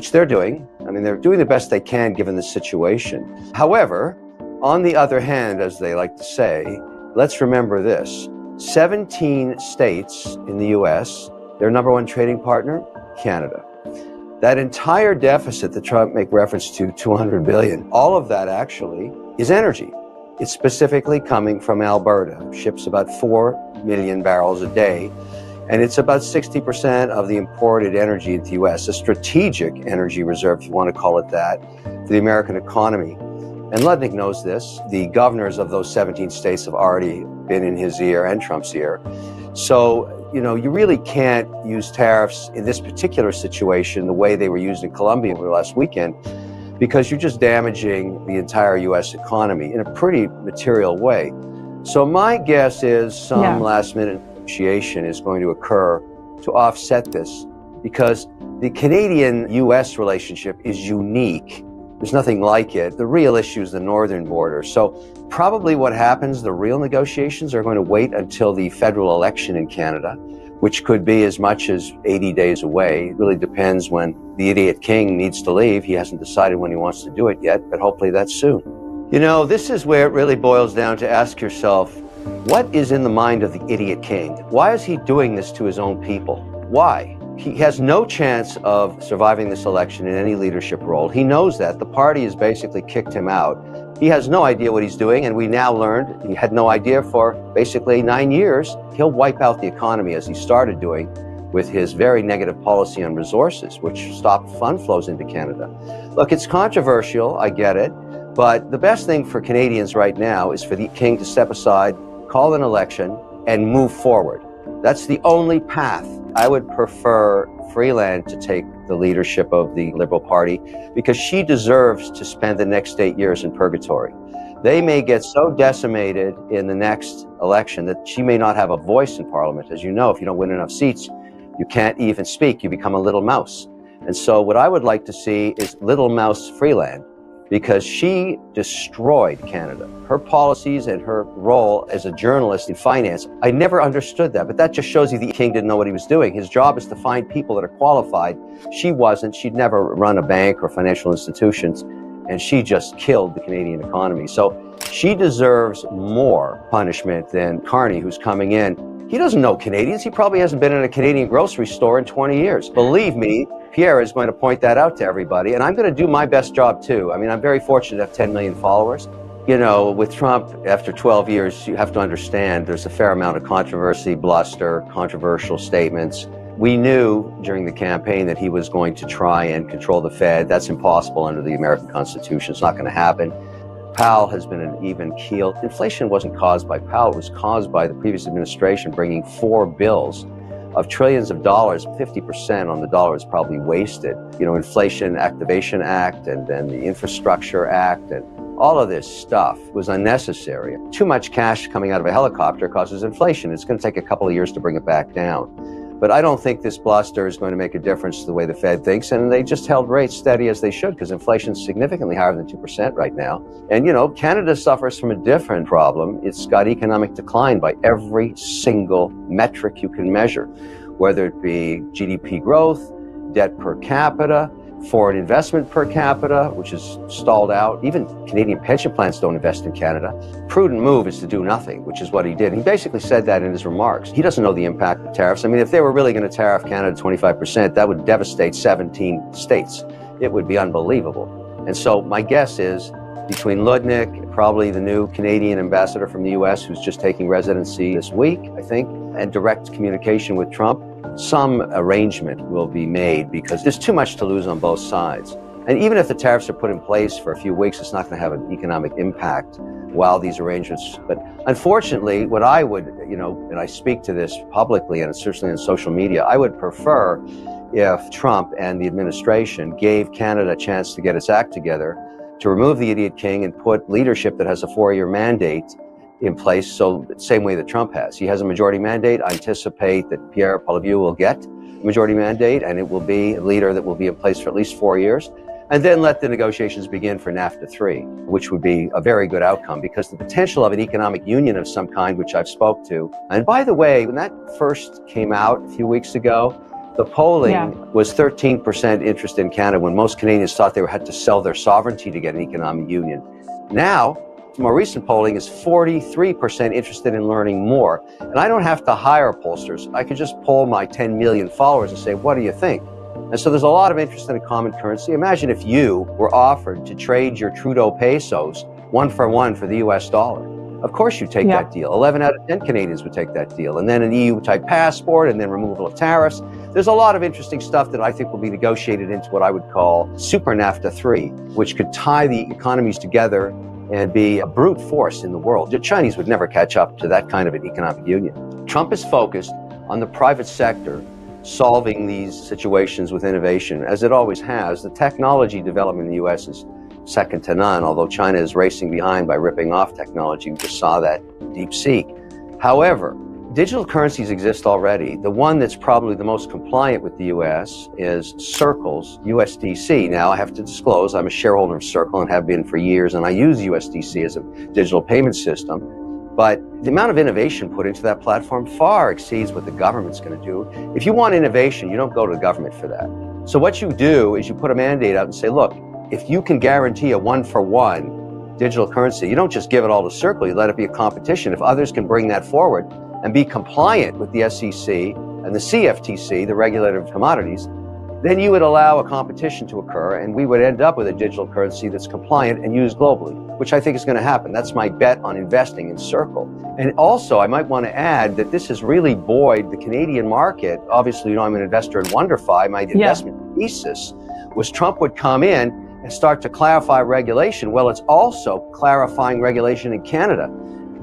which they're doing. I mean, they're doing the best they can given the situation. However, on the other hand, as they like to say, let's remember this. 17 states in the U.S., their number one trading partner, Canada. That entire deficit that Trump make reference to, $200 billion, all of that actually is energy. It's specifically coming from Alberta, ships about 4 million barrels a day, and it's about 60% of the imported energy into the U.S., a strategic energy reserve, if you want to call it that, for the American economy. And Ludnick knows this. The governors of those 17 states have already been in his ear and Trump's ear. So, you really can't use tariffs in this particular situation the way they were used in Colombia over the last weekend, because you're just damaging the entire U.S. economy in a pretty material way. So my guess is some last-minute negotiation is going to occur to offset this, because the Canadian-U.S. relationship is unique. There's nothing like it. The real issue is the northern border. So probably what happens, the real negotiations are going to wait until the federal election in Canada, which could be as much as 80 days away. It really depends when the idiot king needs to leave. He hasn't decided when he wants to do it yet, but hopefully that's soon. This is where it really boils down to ask yourself, what is in the mind of the idiot king? Why is he doing this to his own people? Why? He has no chance of surviving this election in any leadership role. He knows that. The party has basically kicked him out. He has no idea what he's doing, and we now learned he had no idea for basically 9 years. He'll wipe out the economy as he started doing with his very negative policy on resources, which stopped fund flows into Canada. Look, it's controversial, I get it, but the best thing for Canadians right now is for the king to step aside, call an election, and move forward. That's the only path. I would prefer Freeland to take the leadership of the Liberal Party, because she deserves to spend the next 8 years in purgatory. They may get so decimated in the next election that she may not have a voice in Parliament. As you know, if you don't win enough seats, you can't even speak. You become a little mouse. And so what I would like to see is Little Mouse Freeland, because she destroyed Canada. Her policies and her role as a journalist in finance, I never understood that, but that just shows you the king didn't know what he was doing. His job is to find people that are qualified. She wasn't. She'd never run a bank or financial institutions, and she just killed the Canadian economy. So she deserves more punishment than Carney, who's coming in. He doesn't know Canadians. He probably hasn't been in a Canadian grocery store in 20 years. Believe me, Pierre is going to point that out to everybody, and I'm going to do my best job too. I mean, I'm very fortunate to have 10 million followers. With Trump, after 12 years, you have to understand there's a fair amount of controversy, bluster, controversial statements. We knew during the campaign that he was going to try and control the Fed. That's impossible under the American Constitution. It's not going to happen. Powell has been an even keel. Inflation wasn't caused by Powell. It was caused by the previous administration bringing 4 bills of trillions of dollars. 50% on the dollar is probably wasted. Inflation Activation Act and then the Infrastructure Act, and all of this stuff was unnecessary. Too much cash coming out of a helicopter causes inflation. It's going to take a couple of years to bring it back down. But I don't think this bluster is going to make a difference to the way the Fed thinks, and they just held rates steady as they should, because inflation is significantly higher than 2% right now. And Canada suffers from a different problem. It's got economic decline by every single metric you can measure, whether it be GDP growth, debt per capita, foreign investment per capita, which is stalled out. Even Canadian pension plans don't invest in Canada. Prudent move is to do nothing, which is what he did. He basically said that in his remarks. He doesn't know the impact of tariffs. I mean, if they were really going to tariff Canada 25%, that would devastate 17 states. It would be unbelievable. And so my guess is between Ludnick, probably the new Canadian ambassador from the U.S. who's just taking residency this week, I think, and direct communication with Trump, some arrangement will be made, because there's too much to lose on both sides. And even if the tariffs are put in place for a few weeks, it's not going to have an economic impact while these arrangements. But unfortunately, what I would, and I speak to this publicly and certainly on social media, I would prefer if Trump and the administration gave Canada a chance to get its act together, to remove the idiot king and put leadership that has a 4-year mandate in place, so the same way that Trump has. He has a majority mandate. I anticipate that Pierre Poilievre will get a majority mandate, and it will be a leader that will be in place for at least 4 years. And then let the negotiations begin for NAFTA 3, which would be a very good outcome, because the potential of an economic union of some kind, which I've spoke to. And by the way, when that first came out a few weeks ago, The polling was 13% interest in Canada when most Canadians thought they had to sell their sovereignty to get an economic union. Now, more recent polling is 43% interested in learning more. And I don't have to hire pollsters. I could just poll my 10 million followers and say, what do you think? And so there's a lot of interest in a common currency. Imagine if you were offered to trade your Trudeau pesos 1-for-1 for the US dollar. Of course you'd take that deal. 11 out of 10 Canadians would take that deal. And then an EU-type passport and then removal of tariffs. There's a lot of interesting stuff that I think will be negotiated into what I would call Super NAFTA 3, which could tie the economies together and be a brute force in the world. The Chinese would never catch up to that kind of an economic union. Trump is focused on the private sector solving these situations with innovation, as it always has. The technology development in the U.S. is second to none, although China is racing behind by ripping off technology. We just saw that DeepSeek. However, digital currencies exist already. The one that's probably the most compliant with the U.S. is Circle's USDC. Now, I have to disclose, I'm a shareholder of Circle and have been for years, and I use USDC as a digital payment system. But the amount of innovation put into that platform far exceeds what the government's going to do. If you want innovation, you don't go to the government for that. So what you do is you put a mandate out and say, look, if you can guarantee a 1-for-1 digital currency, you don't just give it all to Circle, you let it be a competition. If others can bring that forward and be compliant with the SEC and the CFTC, the regulator of commodities, then you would allow a competition to occur and we would end up with a digital currency that's compliant and used globally, which I think is going to happen. That's my bet on investing in Circle. And also, I might want to add that this has really buoyed the Canadian market. Obviously, you know, I'm an investor in WonderFi. My investment thesis was Trump would come in and start to clarify regulation. Well, it's also clarifying regulation in Canada.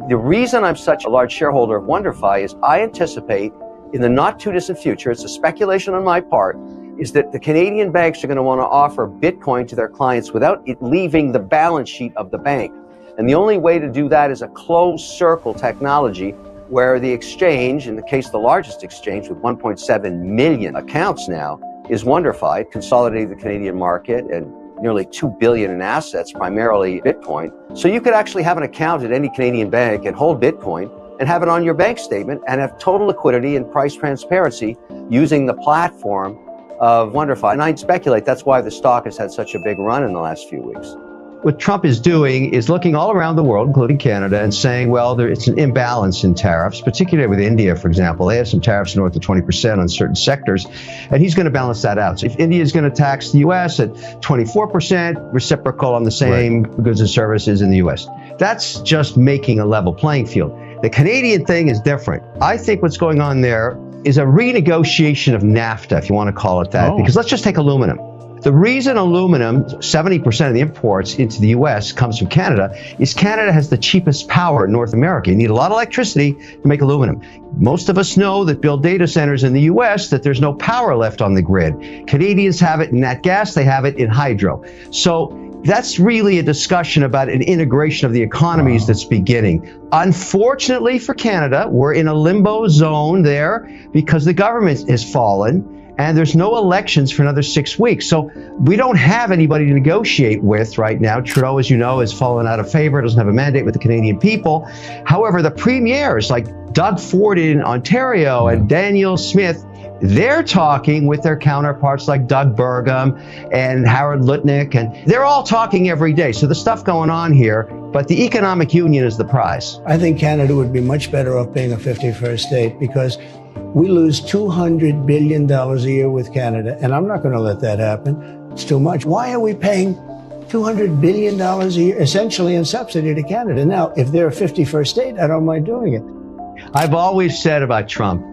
The reason I'm such a large shareholder of WonderFi is I anticipate in the not too distant future, it's a speculation on my part, is that the Canadian banks are going to want to offer Bitcoin to their clients without it leaving the balance sheet of the bank. And the only way to do that is a closed circle technology where the exchange, in the case of the largest exchange with 1.7 million accounts now, is WonderFi. It consolidated the Canadian market and nearly $2 billion in assets, primarily Bitcoin. So you could actually have an account at any Canadian bank and hold Bitcoin and have it on your bank statement and have total liquidity and price transparency using the platform of WonderFi. And I speculate that's why the stock has had such a big run in the last few weeks. What Trump is doing is looking all around the world, including Canada, and saying, well, it's an imbalance in tariffs, particularly with India, for example. They have some tariffs north of 20% on certain sectors, and he's going to balance that out. So if India is going to tax the U.S. at 24%, reciprocal on the same goods and services in the U.S., that's just making a level playing field. The Canadian thing is different. I think what's going on there is a renegotiation of NAFTA, if you want to call it that, because let's just take aluminum. The reason aluminum, 70% of the imports into the U.S. comes from Canada, is Canada has the cheapest power in North America. You need a lot of electricity to make aluminum. Most of us know that build data centers in the U.S. that there's no power left on the grid. Canadians have it in nat gas, they have it in hydro. So that's really a discussion about an integration of the economies that's beginning. Unfortunately for Canada, we're in a limbo zone there because the government has fallen and there's no elections for another 6 weeks. So we don't have anybody to negotiate with right now. Trudeau, as you know, has fallen out of favor, doesn't have a mandate with the Canadian people. However, the premiers like Doug Ford in Ontario and Daniel Smith, they're talking with their counterparts like Doug Burgum and Howard Lutnick, and they're all talking every day. So there's stuff going on here, but the economic union is the prize. I think Canada would be much better off being a 51st state because we lose $200 billion a year with Canada, and I'm not going to let that happen. It's too much. Why are we paying $200 billion a year, essentially in subsidy to Canada? Now, if they're a 51st state, I don't mind doing it. I've always said about Trump,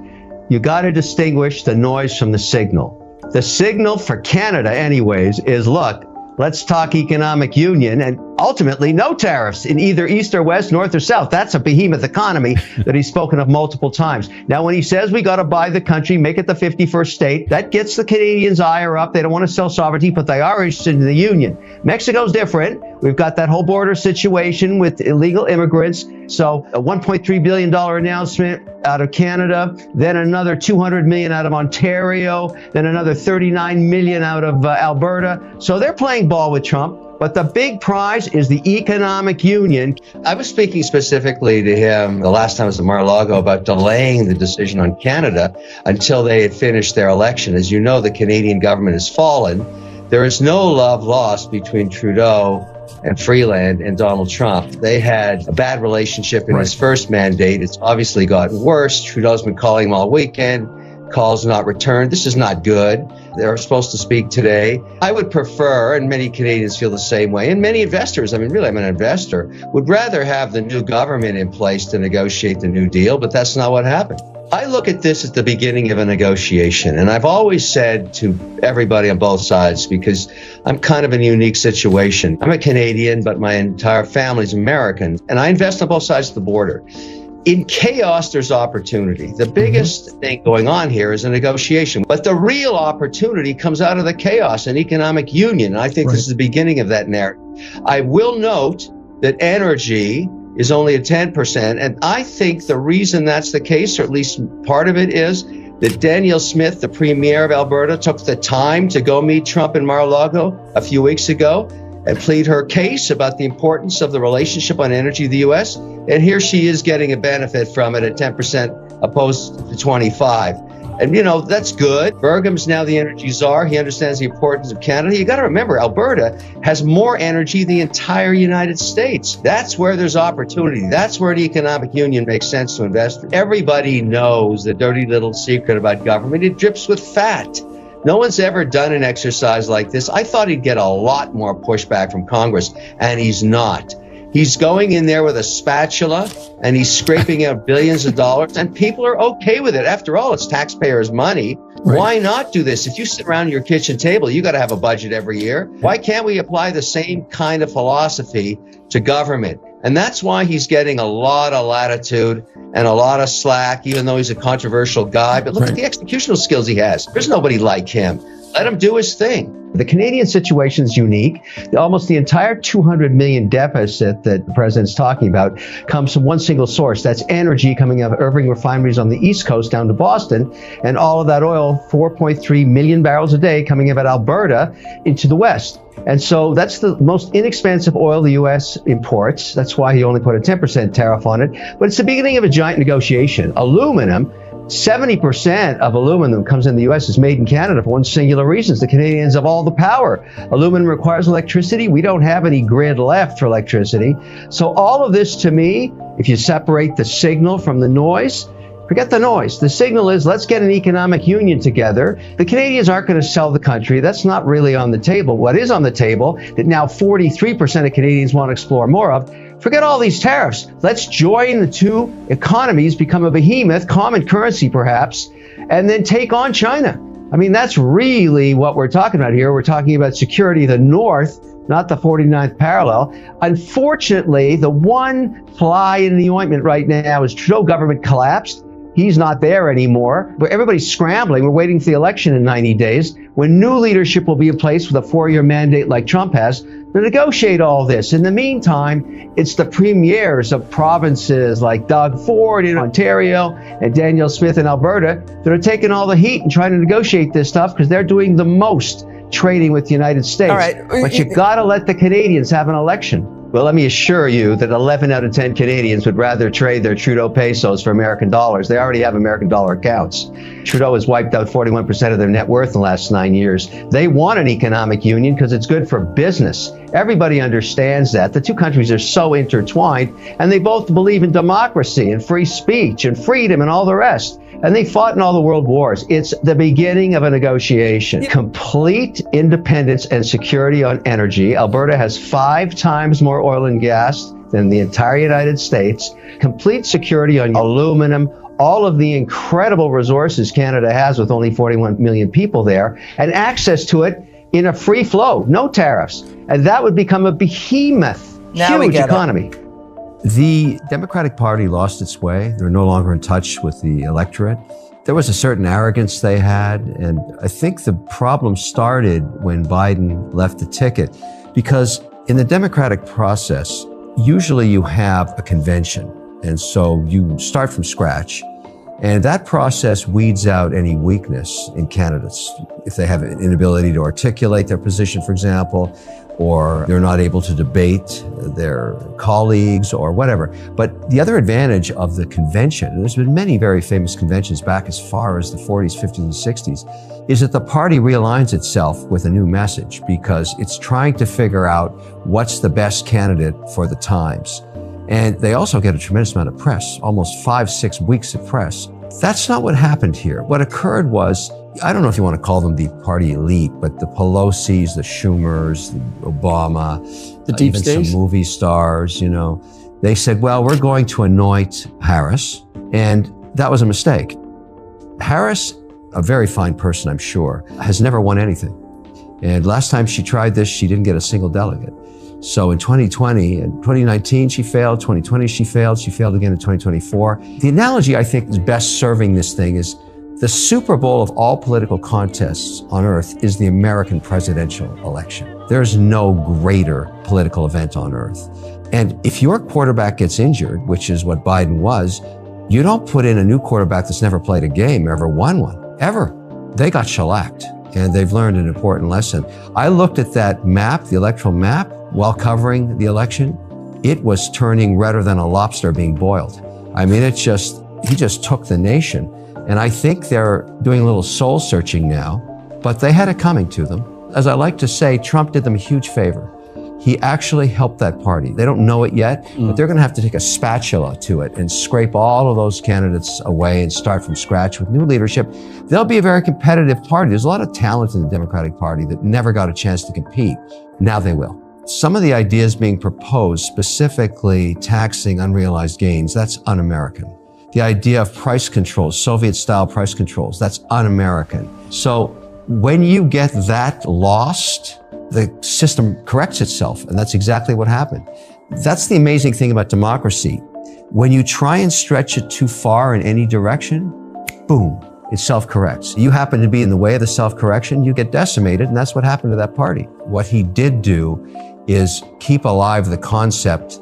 you got to distinguish the noise from the signal. The signal for Canada, anyways, is look, let's talk economic union and ultimately no tariffs in either east or west, north or south. That's a behemoth economy that he's spoken of multiple times. Now, when he says we got to buy the country, make it the 51st state, that gets the Canadians' ire up. They don't want to sell sovereignty, but they are interested in the union. Mexico's different. We've got that whole border situation with illegal immigrants. So a $1.3 billion announcement out of Canada, then another $200 million out of Ontario, then another $39 million out of Alberta. So they're playing ball with Trump. But the big prize is the economic union. I was speaking specifically to him the last time I was at Mar-a-Lago about delaying the decision on Canada until they had finished their election. As you know, the Canadian government has fallen. There is no love lost between Trudeau and Freeland and Donald Trump. They had a bad relationship in his first mandate. It's obviously gotten worse. Trudeau's been calling him all weekend. Calls not returned. This is not good. They're supposed to speak today. I would prefer, and many Canadians feel the same way, and many investors, I mean, really, I'm an investor, would rather have the new government in place to negotiate the new deal, but that's not what happened. I look at this as the beginning of a negotiation, and I've always said to everybody on both sides, because I'm kind of in a unique situation. I'm a Canadian, but my entire family's American, and I invest on both sides of the border. In chaos, there's opportunity. The biggest thing going on here is a negotiation. But the real opportunity comes out of the chaos, an economic union. And I think this is the beginning of that narrative. I will note that energy is only at 10%. And I think the reason that's the case, or at least part of it, is that Danielle Smith, the premier of Alberta, took the time to go meet Trump in Mar-a-Lago a few weeks ago and plead her case about the importance of the relationship on energy of the U.S. And here she is getting a benefit from it at 10% opposed to 25%. And, you know, that's good. Burgum's now the energy czar. He understands the importance of Canada. You got to remember, Alberta has more energy than the entire United States. That's where there's opportunity. That's where the economic union makes sense to investors. Everybody knows the dirty little secret about government. It drips with fat. No one's ever done an exercise like this. I thought he'd get a lot more pushback from Congress, and he's not. He's going in there with a spatula, and he's scraping out billions of dollars, and people are okay with it. After all, it's taxpayers' money. Right. Why not do this? If you sit around your kitchen table, you got to have a budget every year. Why can't we apply the same kind of philosophy to government? And that's why he's getting a lot of latitude and a lot of slack, even though he's a controversial guy. But look at the executional skills he has. There's nobody like him. Let him do his thing. The Canadian situation is unique. Almost the entire $200 million deficit that the president's talking about comes from one single source. That's energy coming out of Irving refineries on the East Coast down to Boston. And all of that oil, 4.3 million barrels a day, coming out of Alberta into the West. And so that's the most inexpensive oil the U.S. imports. That's why he only put a 10% tariff on it. But it's the beginning of a giant negotiation. Aluminum, 70% of aluminum comes in the U.S. is made in Canada for one singular reason. The Canadians have all the power. Aluminum requires electricity. We don't have any grid left for electricity. So all of this, to me, if you separate the signal from the noise, forget the noise. The signal is, let's get an economic union together. The Canadians aren't going to sell the country. That's not really on the table. What is on the table that now 43% of Canadians want to explore more of, forget all these tariffs. Let's join the two economies, become a behemoth, common currency perhaps, and then take on China. I mean, that's really what we're talking about here. We're talking about security of the North, not the 49th parallel. Unfortunately, the one fly in the ointment right now is Trudeau government collapsed. He's not there anymore, but everybody's scrambling. We're waiting for the election in 90 days when new leadership will be in place with a 4-year mandate like Trump has to negotiate all this. In the meantime, it's the premiers of provinces like Doug Ford in Ontario and Danielle Smith in Alberta that are taking all the heat and trying to negotiate this stuff because they're doing the most trading with the United States. All right. But you got to let the Canadians have an election. Well, let me assure you that 11 out of 10 Canadians would rather trade their Trudeau pesos for American dollars. They already have American dollar accounts. Trudeau has wiped out 41% of their net worth in the last 9 years. They want an economic union because it's good for business. Everybody understands that. The two countries are so intertwined, and they both believe in democracy and free speech and freedom and all the rest. And they fought in all the world wars. It's the beginning of a negotiation. Complete independence and security on energy. Alberta has 5 times more oil and gas than the entire United States. Complete security on aluminum, all of the incredible resources Canada has with only 41 million people there, and access to it in a free flow, no tariffs. And that would become a behemoth, huge economy. The Democratic Party lost its way. They're no longer in touch with the electorate. There was a certain arrogance they had, and I think the problem started when Biden left the ticket, because in the democratic process, usually you have a convention, and so you start from scratch, And that process weeds out any weakness in candidates. If they have an inability to articulate their position, for example, or they're not able to debate their colleagues or whatever. But the other advantage of the convention, and there's been many very famous conventions back as far as the 40s, 50s, and 60s, is that the party realigns itself with a new message because it's trying to figure out what's the best candidate for the times. And they also get a tremendous amount of press, almost 5-6 weeks of press. That's not what happened here. What occurred was, I don't know if you want to call them the party elite, but the Pelosi's, the Schumers, the Obama, the deep even state, some movie stars, they said, well, we're going to anoint Harris. And that was a mistake. Harris, a very fine person, I'm sure, has never won anything. And last time she tried this, she didn't get a single delegate. So in 2020 and 2019, she failed. 2020, she failed. She failed again in 2024. The analogy I think is best serving this thing is the Super Bowl of all political contests on earth is the American presidential election. There's no greater political event on earth. And if your quarterback gets injured, which is what Biden was, you don't put in a new quarterback that's never played a game, ever won one, ever. They got shellacked, and they've learned an important lesson. I looked at that map, the electoral map, while covering the election. It was turning redder than a lobster being boiled. I mean, he just took the nation. And I think they're doing a little soul searching now, but they had it coming to them. As I like to say, Trump did them a huge favor. He actually helped that party. They don't know it yet, but they're going to have to take a spatula to it and scrape all of those candidates away and start from scratch with new leadership. They'll be a very competitive party. There's a lot of talent in the Democratic Party that never got a chance to compete. Now they will. Some of the ideas being proposed, specifically taxing unrealized gains, that's un-American. The idea of price controls, Soviet-style price controls, that's un-American. So when you get that lost, the system corrects itself, and that's exactly what happened. That's the amazing thing about democracy. When you try and stretch it too far in any direction, boom, it self-corrects. You happen to be in the way of the self-correction, you get decimated, and that's what happened to that party. What he did do is keep alive the concept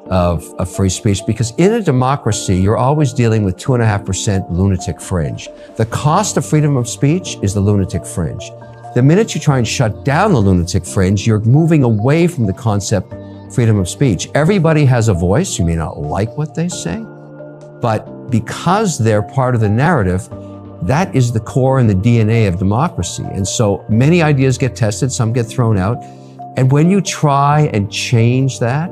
of free speech, because in a democracy, you're always dealing with 2.5% lunatic fringe. The cost of freedom of speech is the lunatic fringe. The minute you try and shut down the lunatic fringe, you're moving away from the concept freedom of speech. Everybody has a voice. You may not like what they say, but because they're part of the narrative, that is the core and the DNA of democracy. And so many ideas get tested, some get thrown out. And when you try and change that,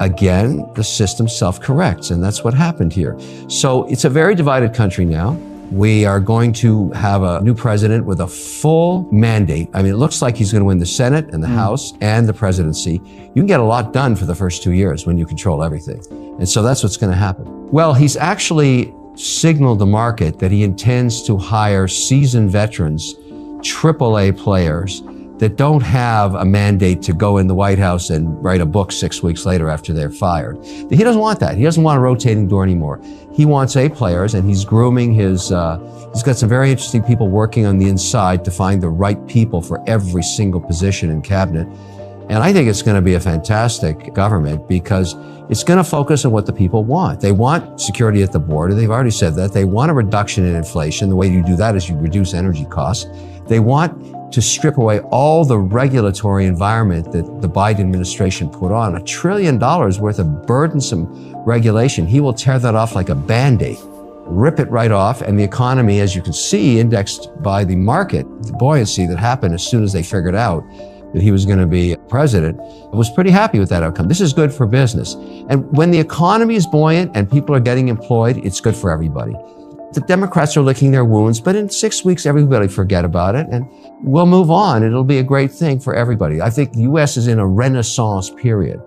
again, the system self-corrects, and that's what happened here. So it's a very divided country now. We are going to have a new president with a full mandate. I mean, it looks like he's going to win the Senate and the House and the presidency. You can get a lot done for the first 2 years when you control everything. And so that's what's going to happen. Well, he's actually signaled the market that he intends to hire seasoned veterans, AAA players, that don't have a mandate to go in the White House and write a book 6 weeks later after they're fired. He doesn't want that. He doesn't want a rotating door anymore. He wants A players, and he's grooming his, he's got some very interesting people working on the inside to find the right people for every single position in cabinet. And I think it's going to be a fantastic government because it's going to focus on what the people want. They want security at the border. They've already said that. They want a reduction in inflation. The way you do that is you reduce energy costs. They want to strip away all the regulatory environment that the Biden administration put on. $1 trillion worth of burdensome regulation. He will tear that off like a Band-Aid, rip it right off. And the economy, as you can see, indexed by the market, the buoyancy that happened as soon as they figured out that he was going to be president, was pretty happy with that outcome. This is good for business. And when the economy is buoyant and people are getting employed, it's good for everybody. The Democrats are licking their wounds, but in 6 weeks, everybody forget about it and we'll move on. It'll be a great thing for everybody. I think the U.S. is in a renaissance period.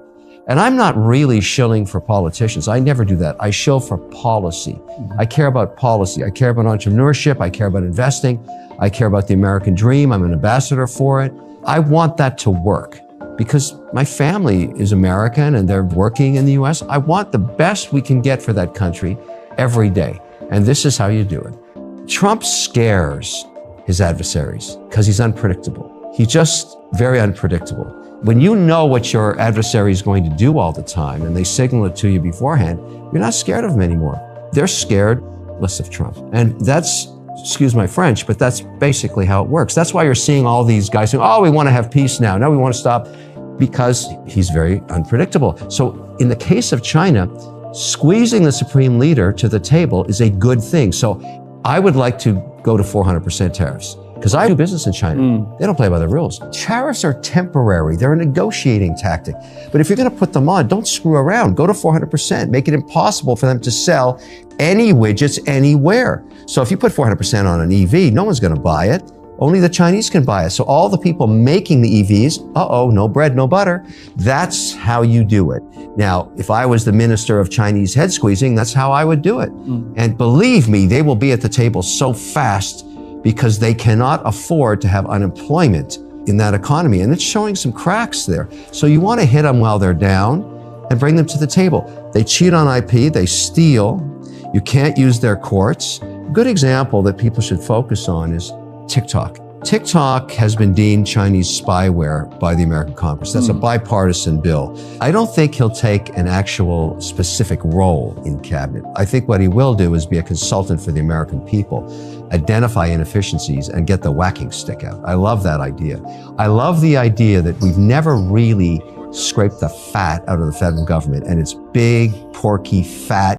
And I'm not really shilling for politicians. I never do that. I shill for policy. I care about policy. I care about entrepreneurship. I care about investing. I care about the American dream. I'm an ambassador for it. I want that to work because my family is American and they're working in the U.S. I want the best we can get for that country every day. And this is how you do it. Trump scares his adversaries because he's unpredictable. He's just very unpredictable. When you know what your adversary is going to do all the time and they signal it to you beforehand, you're not scared of him anymore. They're scared regardless of Trump. And that's, excuse my French, but that's basically how it works. That's why you're seeing all these guys saying, oh, we want to have peace now. No, we want to stop, because he's very unpredictable. So in the case of China, squeezing the supreme leader to the table is a good thing. So I would like to go to 400% tariffs, because I do business in China. They don't play by the rules. Tariffs are temporary. They're a negotiating tactic. But if you're going to put them on, don't screw around. Go to 400%. Make it impossible for them to sell any widgets anywhere. So if you put 400% on an EV, no one's going to buy it. Only the Chinese can buy it. So all the people making the EVs, no bread, no butter. That's how you do it. Now, if I was the minister of Chinese head squeezing, that's how I would do it. And believe me, they will be at the table so fast, because they cannot afford to have unemployment in that economy. And it's showing some cracks there. So you want to hit them while they're down and bring them to the table. They cheat on IP, they steal. You can't use their courts. A good example that people should focus on is TikTok. TikTok has been deemed Chinese spyware by the American Congress. That's a bipartisan bill. I don't think he'll take an actual specific role in cabinet. I think what he will do is be a consultant for the American people, identify inefficiencies, and get the whacking stick out. I love that idea. I love the idea that we've never really scraped the fat out of the federal government, and it's big, porky, fat,